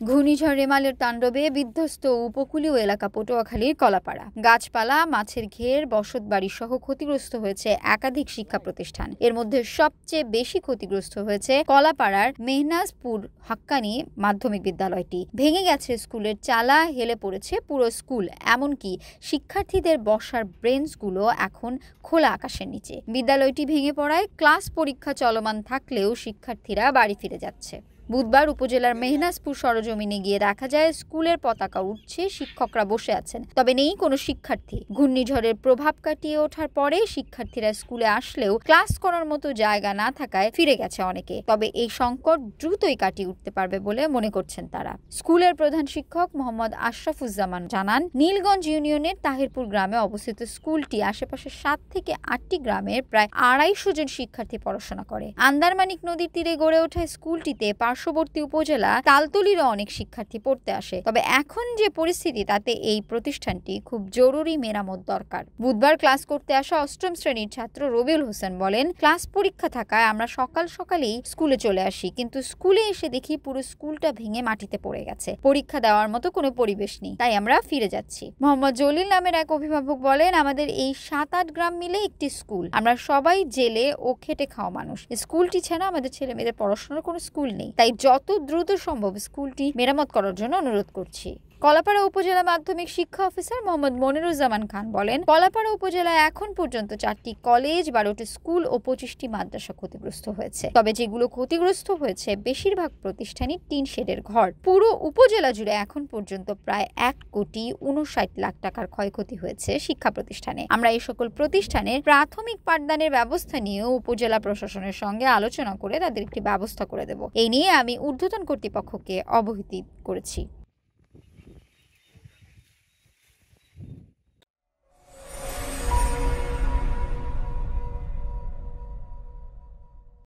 ঘূর্ণিঝড় রেমালের তাণ্ডবে বিধ্বস্ত উপকূলীয় এলাকা পটুয়াখালীর কলাপাড়া। গাছপালা, মাছের ঘের, বসতবাড়ি সহ ক্ষতিগ্রস্ত হয়েছে একাধিক শিক্ষা প্রতিষ্ঠান। এর মধ্যে সবচেয়ে বেশি ক্ষতিগ্রস্ত হয়েছে কলাপাড়ার মেহনাজপুর হাক্কানি মাধ্যমিক বিদ্যালয়টি। ভেঙে গেছে স্কুলের চালা, হেলে পড়েছে পুরো স্কুল, এমনকি শিক্ষার্থীদের বসার বেঞ্চগুলো এখন খোলা আকাশের নিচে। বিদ্যালয়টি ভেঙে পড়ায় ক্লাস পরীক্ষা চলমান থাকলেও শিক্ষার্থীরা বাড়ি ফিরে যাচ্ছে। বুধবার উপজেলার মেহনাজপুর সরজমিনে গিয়ে দেখা যায় স্কুলের পতাকা উঠছে, শিক্ষকরা বসে আছেন, তবে নেই কোনো শিক্ষার্থী। ঘূর্ণিঝড়ের প্রভাব কাটিয়ে ওঠার পরে শিক্ষার্থীরা স্কুলে আসলেও ক্লাস করার মতো জায়গা না থাকায় ফিরে গেছে অনেকে। তবে এই সংকট দ্রুতই কাটিয়ে উঠতে পারবে বলে মনে করছেন তারা। স্কুলের প্রধান শিক্ষক মোহাম্মদ আশরাফুজ্জামান জানান, নীলগঞ্জ ইউনিয়নের তাহিরপুর গ্রামে অবস্থিত স্কুলটি আশেপাশে 7 থেকে 8টি গ্রামের প্রায় 250 জন শিক্ষার্থী পড়াশোনা করে। আন্দারমানিক নদীর তীরে গড়ে ওঠা স্কুলটিতে পার্শ্ববর্তী উপজেলা তালতলিরও অনেক শিক্ষার্থী পড়তে আসে। তবে এখন যে পরিস্থিতি, তাতে এই প্রতিষ্ঠানটি খুব জরুরি মেরামত দরকার। বুধবার ক্লাস করতে আসা 8ম শ্রেণীর ছাত্র রবিউল হোসেন বলেন, ক্লাস পরীক্ষা থাকায় আমরা সকালেই স্কুলে চলে আসি, কিন্তু স্কুলে এসে দেখি পুরো স্কুলটা ভেঙে মাটিতে পড়ে গেছে। পরীক্ষা দেওয়ার মতো কোনো পরিবেশ নেই, তাই আমরা ফিরে যাচ্ছি। মোহাম্মদ জলিল নামের এক অভিভাবক বলেন, আমাদের এই 7-8 গ্রাম মিলে একটি স্কুল, আমরা সবাই জেলে ও খেটে খাওয়া মানুষ। স্কুলটি ছাড়া আমাদের ছেলে মেয়েদের পড়াশোনার কোনো স্কুল নেই, তাই যত দ্রুত সম্ভব স্কুলটি মেরামত করার জন্য অনুরোধ করছি। কলাপাড়া উপজেলা মাধ্যমিক শিক্ষা অফিসার মোহাম্মদ মনিরুজ্জামান খান বলেন, কলাপাড়া উপজেলায় এখন পর্যন্ত 4টি কলেজ, 12টি স্কুল ও 25টি মাদ্রাসা ক্ষতিগ্রস্ত হয়েছে। তবে যেগুলো ক্ষতিগ্রস্ত হয়েছে বেশিরভাগ প্রতিষ্ঠানই টিন শেডের ঘর। পুরো উপজেলা জুড়ে এখন পর্যন্ত প্রায় 1,59,00,000 টাকার ক্ষয়ক্ষতি হয়েছে শিক্ষা প্রতিষ্ঠানে। আমরা এই সকল প্রতিষ্ঠানের প্রাথমিক পাঠদানের ব্যবস্থা নিয়ে উপজেলা প্রশাসনের সঙ্গে আলোচনা করে তাদের একটি ব্যবস্থা করে দেব। এই নিয়ে আমি ঊর্ধ্বতন কর্তৃপক্ষকে অবহিত করেছি।